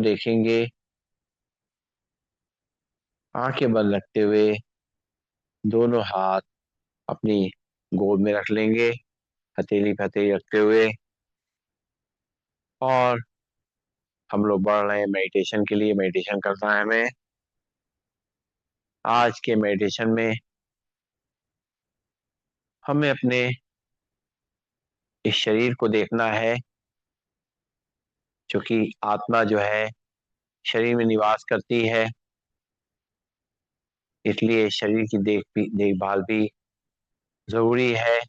देखेंगे। आंखें बंद रखते हुए दोनों हाथ अपनी गोद में रख लेंगे, हथेली पे हथेली रखते हुए। और हम लोग बढ़ रहे हैं मेडिटेशन के लिए। मेडिटेशन करना है हमें। आज के मेडिटेशन में हमें अपने इस शरीर को देखना है, जो कि आत्मा जो है शरीर में निवास करती है। इसलिए शरीर की देखभाल भी जरूरी है।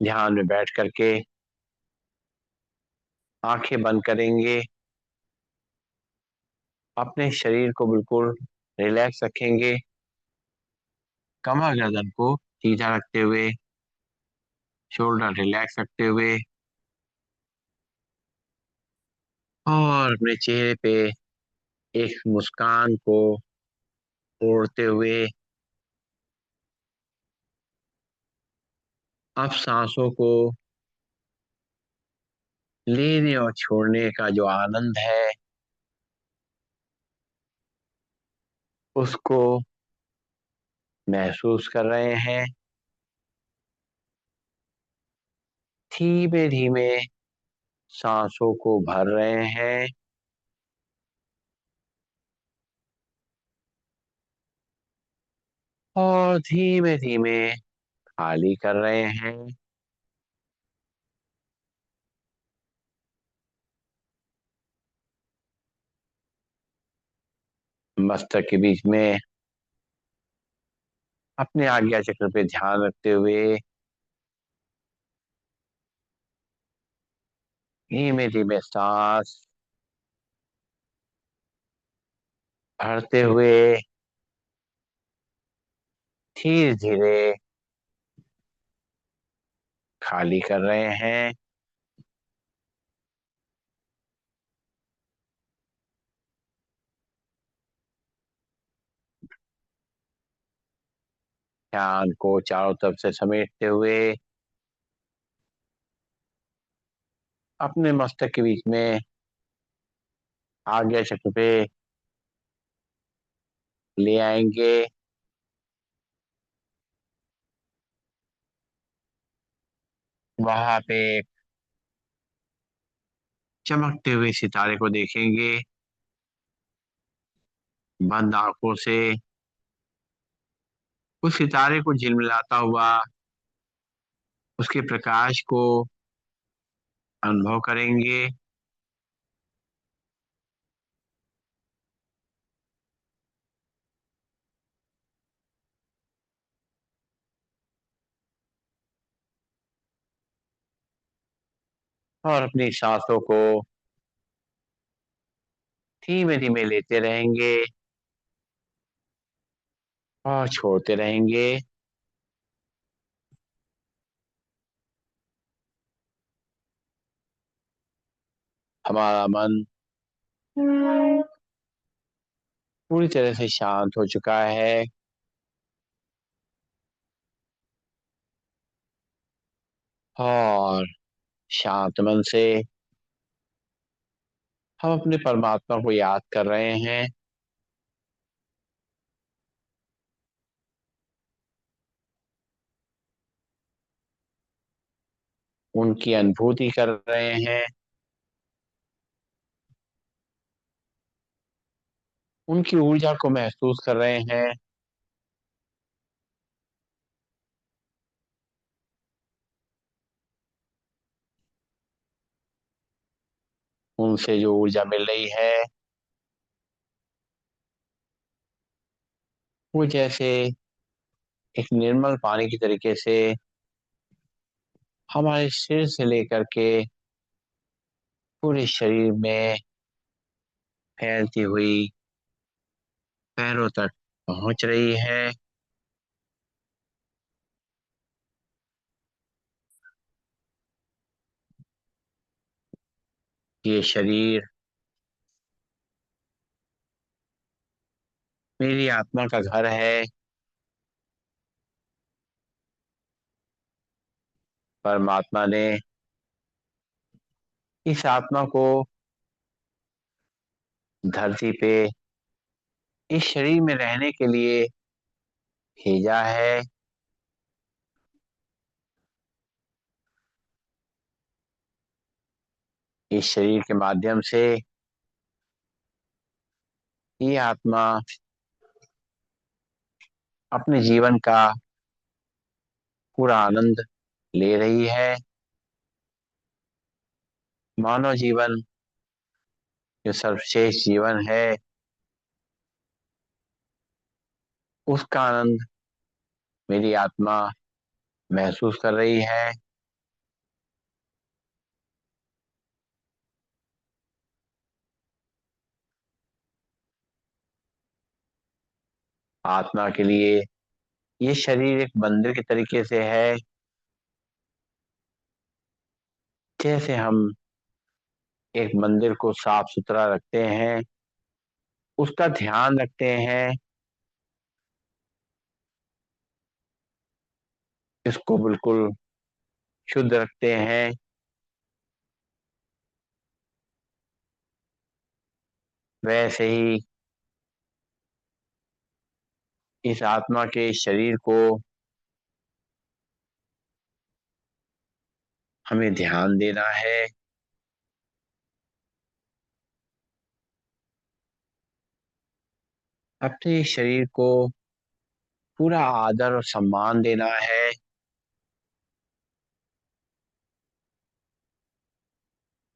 ध्यान में बैठ करके आंखें बंद करेंगे, अपने शरीर को बिल्कुल रिलैक्स रखेंगे, कमर गर्दन को सीधा रखते हुए, शोल्डर रिलैक्स रखते हुए, और अपने चेहरे पे एक मुस्कान को ओढ़ते हुए अब सांसों को लेने और छोड़ने का जो आनंद है उसको महसूस कर रहे हैं। धीमे धीमे सांसों को भर रहे हैं और धीमे धीमे खाली कर रहे हैं। मस्तक के बीच में अपने आज्ञा चक्र पे ध्यान रखते हुए धीमे धीमे सांस भरते हुए धीरे धीरे खाली कर रहे हैं। ध्यान को चारों तरफ से समेटते हुए अपने मस्तक के बीच में आज्ञा चक्र पे ले आएंगे। वहां पे चमकते हुए सितारे को देखेंगे। बंद आंखों से उस सितारे को झिलमिलाता हुआ उसके प्रकाश को अनुभव करेंगे। और अपनी सांसों को धीमे धीमे लेते रहेंगे और छोड़ते रहेंगे। हमारा मन पूरी तरह से शांत हो चुका है और शांत मन से हम अपने परमात्मा को याद कर रहे हैं। उनकी अनुभूति कर रहे हैं। उनकी ऊर्जा को महसूस कर रहे हैं। उनसे जो ऊर्जा मिल रही है वो जैसे एक निर्मल पानी की तरीके से हमारे सिर से लेकर के पूरे शरीर में फैलती हुई पैरों तक पहुंच रही है। ये शरीर मेरी आत्मा का घर है। परमात्मा ने इस आत्मा को धरती पे इस शरीर में रहने के लिए भेजा है। इस शरीर के माध्यम से ये आत्मा अपने जीवन का पूरा आनंद ले रही है। मानव जीवन जो सर्वश्रेष्ठ जीवन है, उसका आनंद मेरी आत्मा महसूस कर रही है। आत्मा के लिए ये शरीर एक मंदिर के तरीके से है। जैसे हम एक मंदिर को साफ सुथरा रखते हैं, उसका ध्यान रखते हैं, इसको बिल्कुल शुद्ध रखते हैं, वैसे ही इस आत्मा के शरीर को हमें ध्यान देना है। अपने शरीर को पूरा आदर और सम्मान देना है,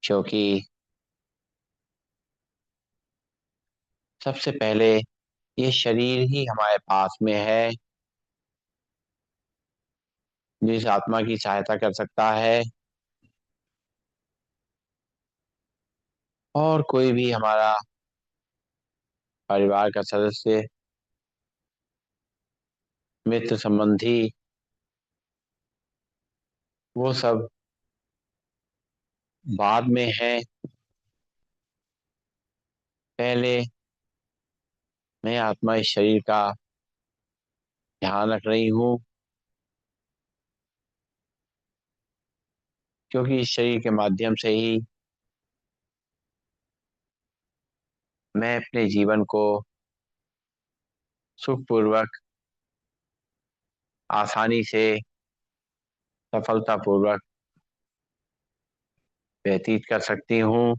क्योंकि सबसे पहले ये शरीर ही हमारे पास में है, जिस आत्मा की सहायता कर सकता है। और कोई भी हमारा परिवार का सदस्य, मित्र, संबंधी, वो सब बाद में है। पहले मैं आत्मा इस शरीर का ध्यान रख रही हूँ, क्योंकि इस शरीर के माध्यम से ही मैं अपने जीवन को सुखपूर्वक, आसानी से, सफलतापूर्वक व्यतीत कर सकती हूँ।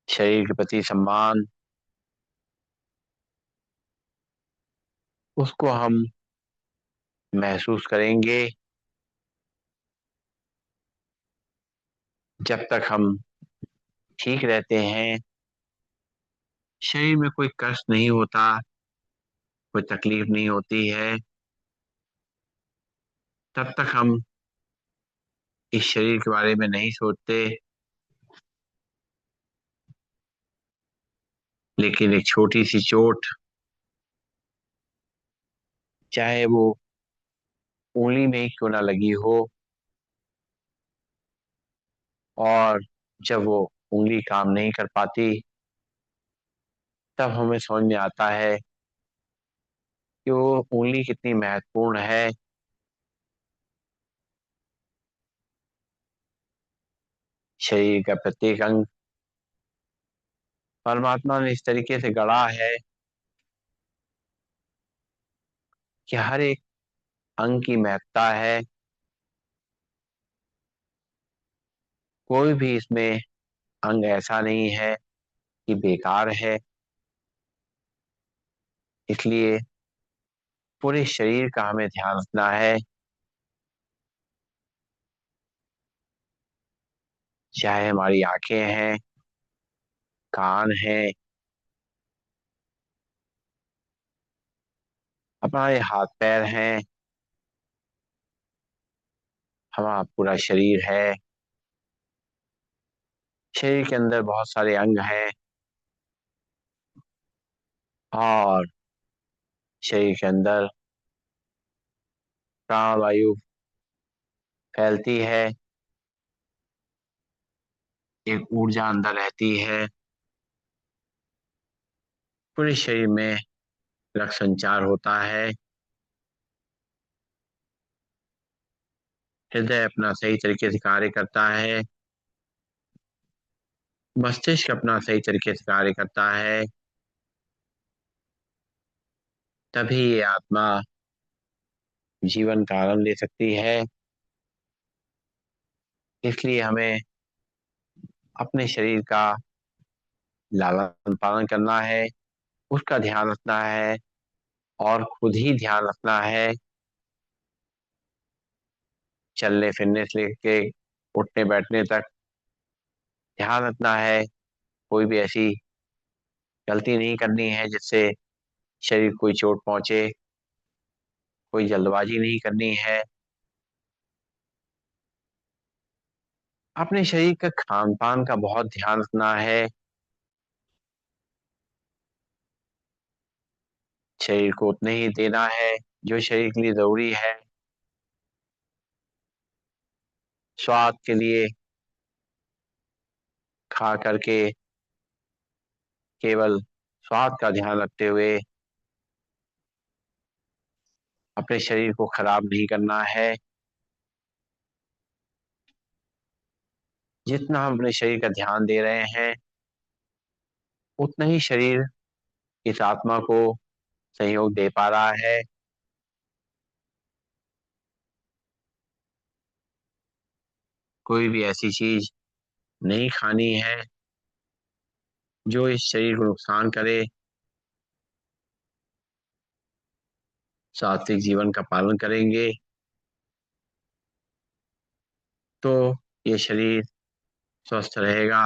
शरीर के प्रति सम्मान, उसको हम महसूस करेंगे जब तक हम ठीक रहते हैं, शरीर में कोई कष्ट नहीं होता, कोई तकलीफ नहीं होती है, तब तक हम इस शरीर के बारे में नहीं सोचते। लेकिन एक छोटी सी चोट, चाहे वो उंगली में ही क्यों ना लगी हो, और जब वो उंगली काम नहीं कर पाती, तब हमें समझ में आता है कि वो उंगली कितनी महत्वपूर्ण है। शरीर का प्रत्येक अंग परमात्मा ने इस तरीके से गढ़ा है कि हर एक अंग की महत्ता है। कोई भी इसमें अंग ऐसा नहीं है कि बेकार है। इसलिए पूरे शरीर का हमें ध्यान रखना है। चाहे हमारी आंखें हैं, कान हैं, हमारे हाथ पैर हैं, हमारा पूरा शरीर है। शरीर के अंदर बहुत सारे अंग हैं, और शरीर के अंदर प्राणवायु फैलती है, एक ऊर्जा अंदर रहती है। पूरे शरीर में रक्त संचार होता है। हृदय अपना सही तरीके से कार्य करता है, मस्तिष्क अपना सही तरीके से कार्य करता है, तभी ये आत्मा जीवन का आनंद ले सकती है। इसलिए हमें अपने शरीर का लालन पालन करना है, उसका ध्यान रखना है और खुद ही ध्यान रखना है। चलने फिरने से लेके उठने बैठने तक ध्यान रखना है। कोई भी ऐसी गलती नहीं करनी है जिससे शरीर को कोई चोट पहुंचे। कोई जल्दबाजी नहीं करनी है। अपने शरीर का खान पान का बहुत ध्यान रखना है। शरीर को उतने ही देना है जो शरीर के लिए जरूरी है। स्वाद के लिए खा करके केवल स्वाद का ध्यान रखते हुए अपने शरीर को खराब नहीं करना है। जितना हम अपने शरीर का ध्यान दे रहे हैं उतना ही शरीर इस आत्मा को सहयोग दे पा रहा है। कोई भी ऐसी चीज नहीं खानी है जो इस शरीर को नुकसान करे। सात्विक जीवन का पालन करेंगे तो ये शरीर स्वस्थ रहेगा।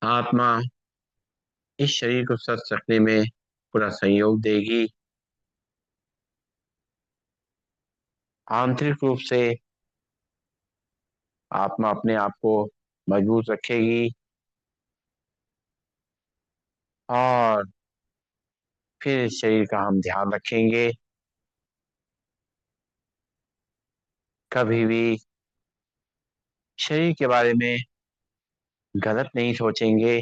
आत्मा इस शरीर को स्वस्थ रखने में पूरा सहयोग देगी। आंतरिक रूप से आत्मा अपने आप को मजबूत रखेगी और फिर इस शरीर का हम ध्यान रखेंगे। कभी भी शरीर के बारे में गलत नहीं सोचेंगे।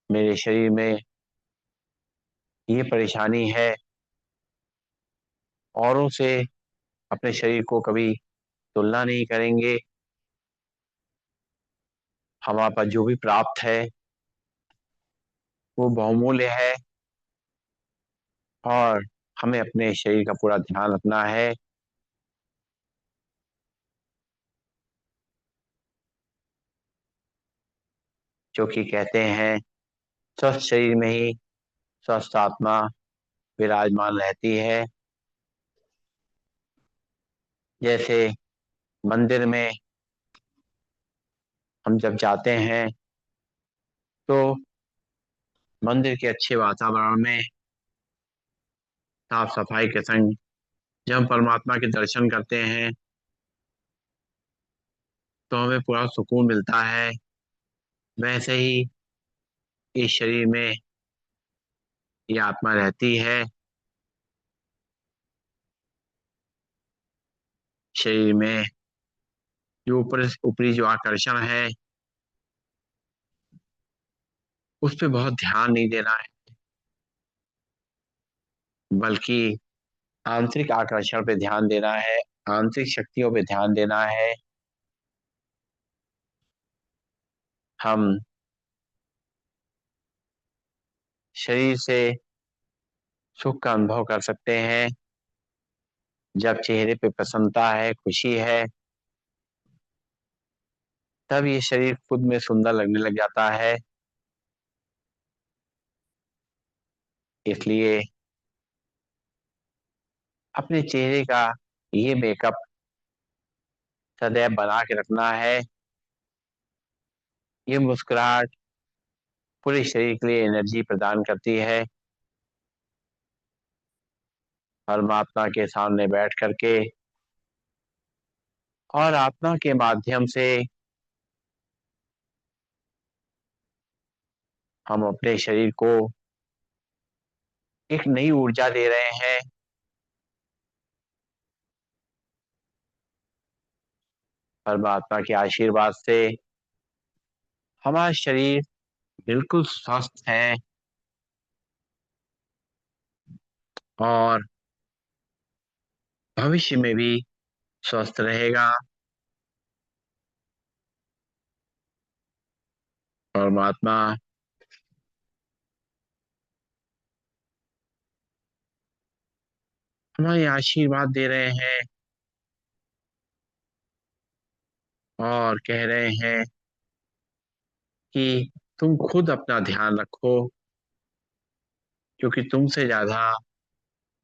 मेरे शरीर में ये परेशानी है, औरों से अपने शरीर को कभी तुलना नहीं करेंगे। हमारे पास जो भी प्राप्त है वो बहुमूल्य है और हमें अपने शरीर का पूरा ध्यान रखना है। जो कि कहते हैं स्वस्थ शरीर में ही स्वस्थ आत्मा विराजमान रहती है। जैसे मंदिर में हम जब जाते हैं तो मंदिर के अच्छे वातावरण में साफ सफाई के संग जब हम परमात्मा के दर्शन करते हैं तो हमें पूरा सुकून मिलता है। वैसे ही इस शरीर में ये आत्मा रहती है। शरीर में जो ऊपर ऊपरी जो आकर्षण है उस पर बहुत ध्यान नहीं देना है, बल्कि आंतरिक आकर्षण पे ध्यान देना है, आंतरिक शक्तियों पे ध्यान देना है। हम शरीर से सुख का अनुभव कर सकते हैं। जब चेहरे पे प्रसन्नता है, खुशी है, तब ये शरीर खुद में सुंदर लगने लग जाता है। इसलिए अपने चेहरे का ये मेकअप सदैव बना के रखना है। ये मुस्कुराहट पूरे शरीर के लिए एनर्जी प्रदान करती है। परमात्मा के सामने बैठ करके और आत्मा के माध्यम से हम अपने शरीर को एक नई ऊर्जा दे रहे हैं। परमात्मा के आशीर्वाद से हमारा शरीर बिल्कुल स्वस्थ है। और भविष्य में भी स्वस्थ रहेगा। परमात्मा हमारे आशीर्वाद दे रहे हैं और कह रहे हैं कि तुम खुद अपना ध्यान रखो, क्योंकि तुमसे ज्यादा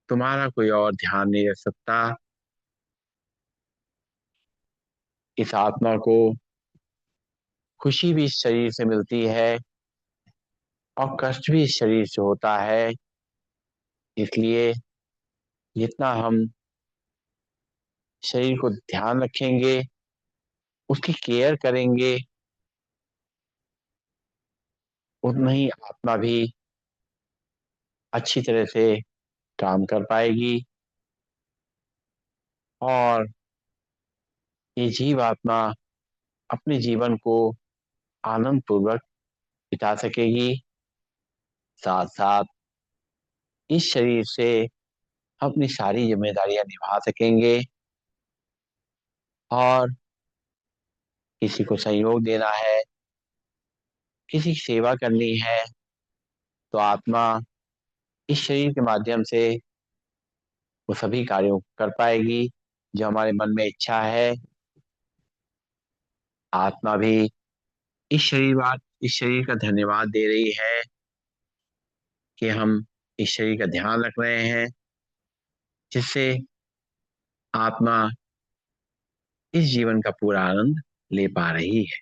तुम्हारा कोई और ध्यान नहीं रख सकता। इस आत्मा को खुशी भी इस शरीर से मिलती है और कष्ट भी इस शरीर से होता है। इसलिए जितना हम शरीर को ध्यान रखेंगे, उसकी केयर करेंगे, उतना ही आत्मा भी अच्छी तरह से काम कर पाएगी और ये जीव आत्मा अपने जीवन को आनंद पूर्वक बिता सकेगी। साथ साथ इस शरीर से हम अपनी सारी जिम्मेदारियां निभा सकेंगे और किसी को सहयोग देना है, किसी की सेवा करनी है, तो आत्मा इस शरीर के माध्यम से वो सभी कार्यों को कर पाएगी जो हमारे मन में इच्छा है। आत्मा भी इस शरीर का धन्यवाद दे रही है कि हम इस शरीर का ध्यान रख रहे हैं, जिससे आत्मा इस जीवन का पूरा आनंद ले पा रही है।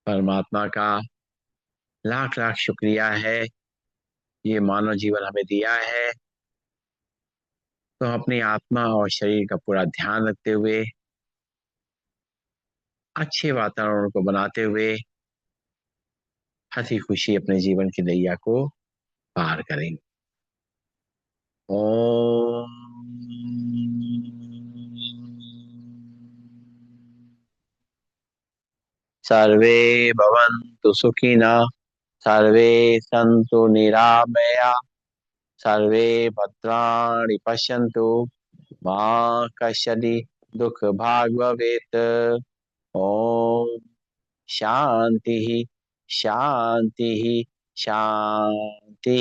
परमात्मा का लाख लाख शुक्रिया है, ये मानव जीवन हमें दिया है। तो अपनी आत्मा और शरीर का पूरा ध्यान रखते हुए, अच्छे वातावरण को बनाते हुए हंसी खुशी अपने जीवन की नैया को पार करेंगे। ओम सर्वे भवन्तु सुखिनः, सर्वे सन्तु निरामया, सर्वे भद्राणि पश्यन्तु, मा कश्चित् दुःख भाग् भवेत्। ओम शांति शांति शांति।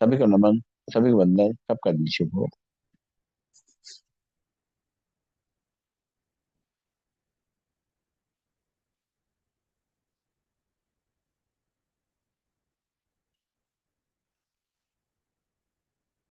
सभी को नमन, सभी को वंदन, सबका दिन शुभ हो।